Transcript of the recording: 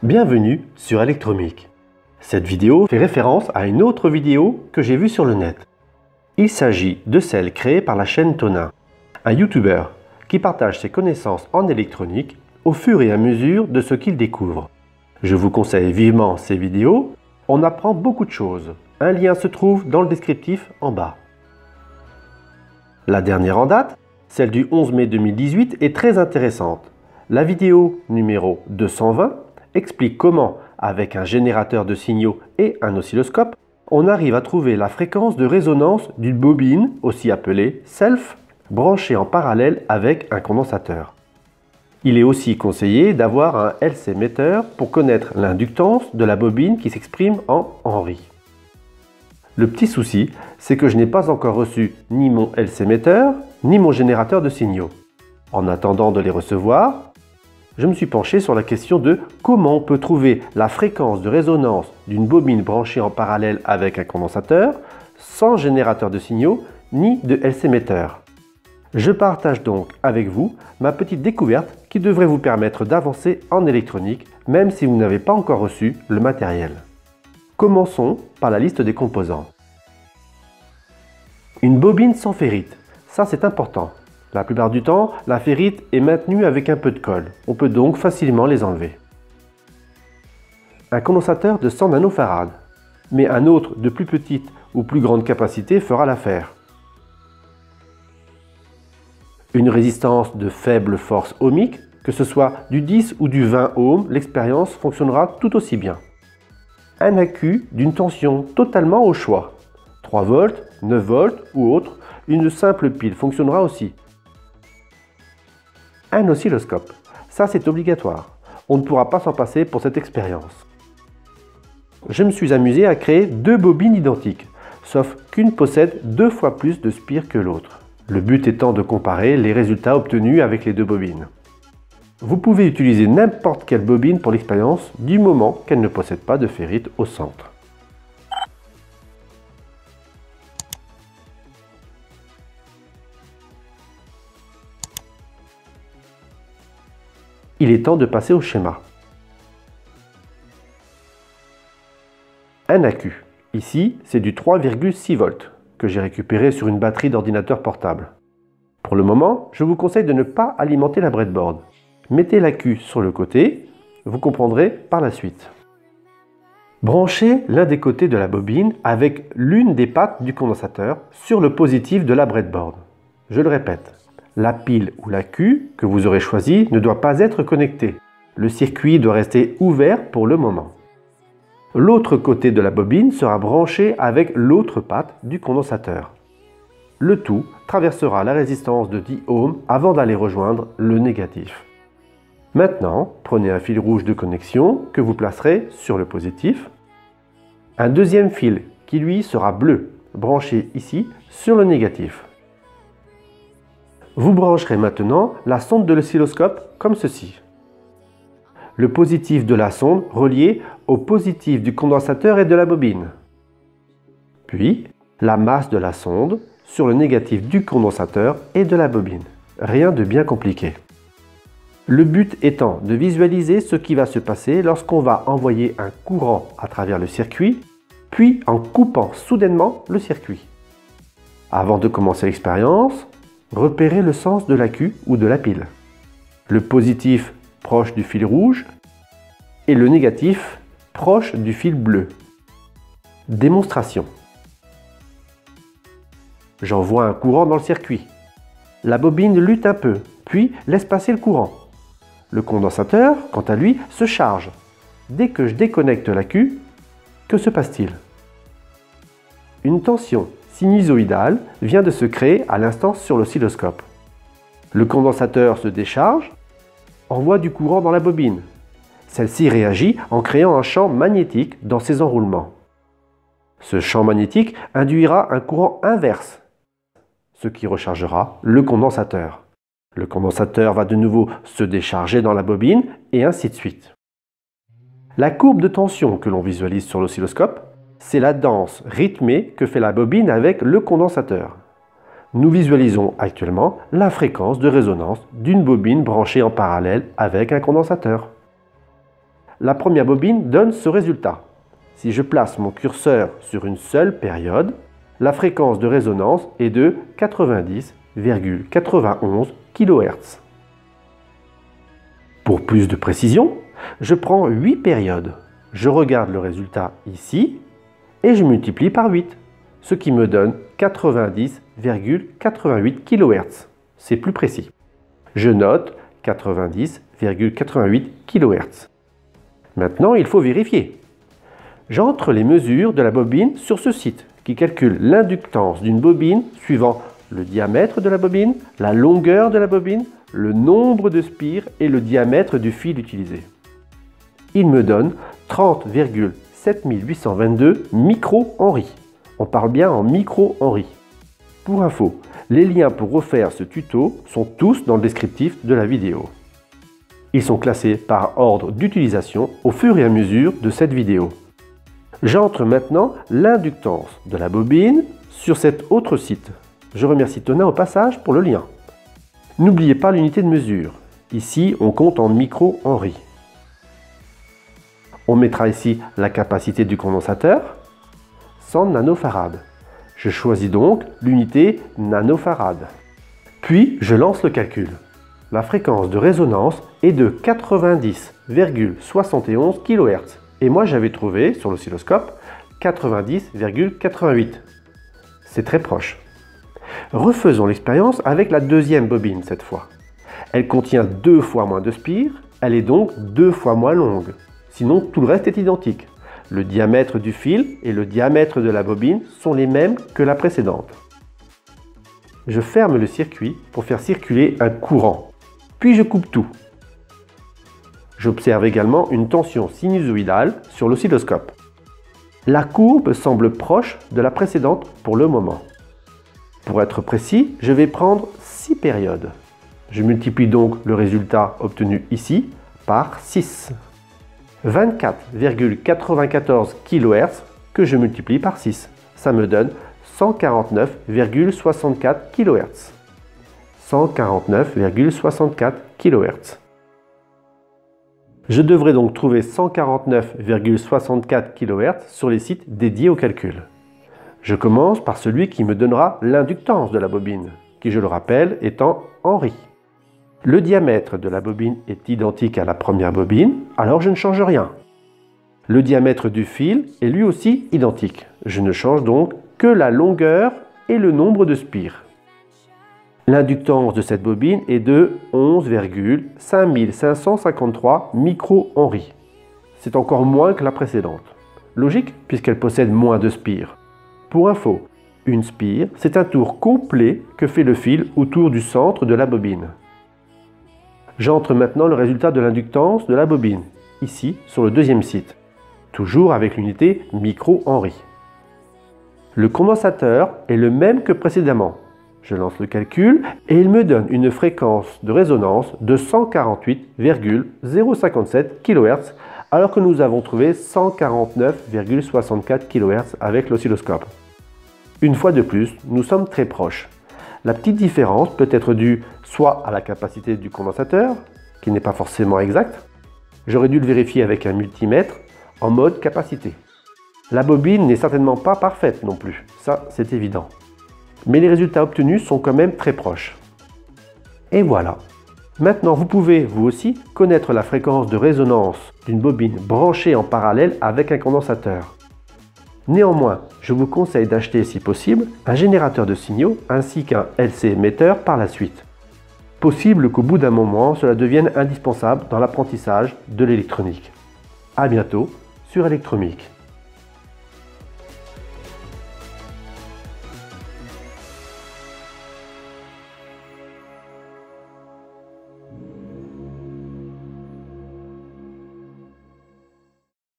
Bienvenue sur Electromic. Cette vidéo fait référence à une autre vidéo que j'ai vue sur le net. Il s'agit de celle créée par la chaîne Tonin, un YouTuber qui partage ses connaissances en électronique au fur et à mesure de ce qu'il découvre. Je vous conseille vivement ces vidéos, on apprend beaucoup de choses. Un lien se trouve dans le descriptif en bas. La dernière en date, celle du 11 mai 2018, est très intéressante. La vidéo numéro 220 explique comment, avec un générateur de signaux et un oscilloscope, on arrive à trouver la fréquence de résonance d'une bobine, aussi appelée self, branchée en parallèle avec un condensateur. Il est aussi conseillé d'avoir un LC-metteur pour connaître l'inductance de la bobine qui s'exprime en Henry. Le petit souci, c'est que je n'ai pas encore reçu ni mon LC-metteur, ni mon générateur de signaux. En attendant de les recevoir, je me suis penché sur la question de comment on peut trouver la fréquence de résonance d'une bobine branchée en parallèle avec un condensateur sans générateur de signaux ni de LC-metteur. Je partage donc avec vous ma petite découverte qui devrait vous permettre d'avancer en électronique même si vous n'avez pas encore reçu le matériel. Commençons par la liste des composants. Une bobine sans ferrite, ça c'est important. La plupart du temps, la ferrite est maintenue avec un peu de colle. On peut donc facilement les enlever. Un condensateur de 100 nanofarad, mais un autre de plus petite ou plus grande capacité fera l'affaire. Une résistance de faible force ohmique, que ce soit du 10 ou du 20 ohms, l'expérience fonctionnera tout aussi bien. Un accu d'une tension totalement au choix. 3 volts, 9 volts ou autre, une simple pile fonctionnera aussi. Un oscilloscope, ça c'est obligatoire. On ne pourra pas s'en passer pour cette expérience. Je me suis amusé à créer deux bobines identiques, sauf qu'une possède 2 fois plus de spire que l'autre. Le but étant de comparer les résultats obtenus avec les deux bobines. Vous pouvez utiliser n'importe quelle bobine pour l'expérience du moment qu'elle ne possède pas de ferrite au centre. Il est temps de passer au schéma. Un accu. Ici, c'est du 3,6 volts que j'ai récupéré sur une batterie d'ordinateur portable. Pour le moment, je vous conseille de ne pas alimenter la breadboard. Mettez l'accu sur le côté, vous comprendrez par la suite. Branchez l'un des côtés de la bobine avec l'une des pattes du condensateur sur le positif de la breadboard. Je le répète. La pile ou l'accu que vous aurez choisi ne doit pas être connecté. Le circuit doit rester ouvert pour le moment. L'autre côté de la bobine sera branché avec l'autre patte du condensateur. Le tout traversera la résistance de 10 ohms avant d'aller rejoindre le négatif. Maintenant, prenez un fil rouge de connexion que vous placerez sur le positif. Un deuxième fil qui lui sera bleu, branché ici sur le négatif. Vous brancherez maintenant la sonde de l'oscilloscope comme ceci. Le positif de la sonde relié au positif du condensateur et de la bobine. Puis, la masse de la sonde sur le négatif du condensateur et de la bobine. Rien de bien compliqué. Le but étant de visualiser ce qui va se passer lorsqu'on va envoyer un courant à travers le circuit, puis en coupant soudainement le circuit. Avant de commencer l'expérience, repérez le sens de l'accu ou de la pile. Le positif proche du fil rouge et le négatif proche du fil bleu. Démonstration. J'envoie un courant dans le circuit. La bobine lutte un peu, puis laisse passer le courant. Le condensateur, quant à lui, se charge. Dès que je déconnecte l'accu, que se passe-t-il? Une tension sinusoïdale vient de se créer à l'instant sur l'oscilloscope. Le condensateur se décharge, envoie du courant dans la bobine. Celle-ci réagit en créant un champ magnétique dans ses enroulements. Ce champ magnétique induira un courant inverse, ce qui rechargera le condensateur. Le condensateur va de nouveau se décharger dans la bobine et ainsi de suite. La courbe de tension que l'on visualise sur l'oscilloscope, c'est la danse rythmée que fait la bobine avec le condensateur. Nous visualisons actuellement la fréquence de résonance d'une bobine branchée en parallèle avec un condensateur. la première bobine donne ce résultat. Si je place mon curseur sur une seule période, la fréquence de résonance est de 90,91 kHz. Pour plus de précision, je prends 8 périodes. Je regarde le résultat ici et je multiplie par 8, ce qui me donne 90,88 kHz. C'est plus précis. Je note 90,88 kHz. Maintenant, il faut vérifier. J'entre les mesures de la bobine sur ce site qui calcule l'inductance d'une bobine suivant le diamètre de la bobine, la longueur de la bobine, le nombre de spires et le diamètre du fil utilisé. Il me donne 30,7822 micro-henry. On parle bien en micro-henry. Pour info, les liens pour refaire ce tuto sont tous dans le descriptif de la vidéo. Ils sont classés par ordre d'utilisation au fur et à mesure de cette vidéo. J'entre maintenant l'inductance de la bobine sur cet autre site. Je remercie Tonin au passage pour le lien. N'oubliez pas l'unité de mesure. Ici, on compte en micro-henry. On mettra ici la capacité du condensateur, 100 nanofarad. Je choisis donc l'unité nanofarad. Puis, je lance le calcul. La fréquence de résonance est de 90,71 kHz. Et moi, j'avais trouvé sur l'oscilloscope 90,88. C'est très proche. Refaisons l'expérience avec la deuxième bobine cette fois. Elle contient 2 fois moins de spires, elle est donc 2 fois moins longue. Sinon, tout le reste est identique. Le diamètre du fil et le diamètre de la bobine sont les mêmes que la précédente. Je ferme le circuit pour faire circuler un courant. Puis je coupe tout. J'observe également une tension sinusoïdale sur l'oscilloscope. La courbe semble proche de la précédente pour le moment. Pour être précis, je vais prendre 6 périodes. Je multiplie donc le résultat obtenu ici par 6. 24,94 kHz que je multiplie par 6. Ça me donne 149,64 kHz. 149,64 kHz. Je devrais donc trouver 149,64 kHz sur les sites dédiés au calcul. Je commence par celui qui me donnera l'inductance de la bobine, qui, je le rappelle, est en Henry. Le diamètre de la bobine est identique à la première bobine, alors je ne change rien. Le diamètre du fil est lui aussi identique. Je ne change donc que la longueur et le nombre de spires. L'inductance de cette bobine est de 11,5553 micro-henry. C'est encore moins que la précédente. Logique, puisqu'elle possède moins de spires. Pour info, une spire, c'est un tour complet que fait le fil autour du centre de la bobine. J'entre maintenant le résultat de l'inductance de la bobine, ici sur le deuxième site, toujours avec l'unité micro-henry. Le condensateur est le même que précédemment. Je lance le calcul et il me donne une fréquence de résonance de 148,057 kHz alors que nous avons trouvé 149,64 kHz avec l'oscilloscope. Une fois de plus, nous sommes très proches. La petite différence peut être due soit à la capacité du condensateur, qui n'est pas forcément exacte. J'aurais dû le vérifier avec un multimètre en mode capacité. La bobine n'est certainement pas parfaite non plus, ça c'est évident. Mais les résultats obtenus sont quand même très proches. Et voilà. Maintenant, vous pouvez, vous aussi, connaître la fréquence de résonance d'une bobine branchée en parallèle avec un condensateur. Néanmoins, je vous conseille d'acheter, si possible, un générateur de signaux ainsi qu'un LC émetteur par la suite. Possible qu'au bout d'un moment, cela devienne indispensable dans l'apprentissage de l'électronique. À bientôt sur Electromic.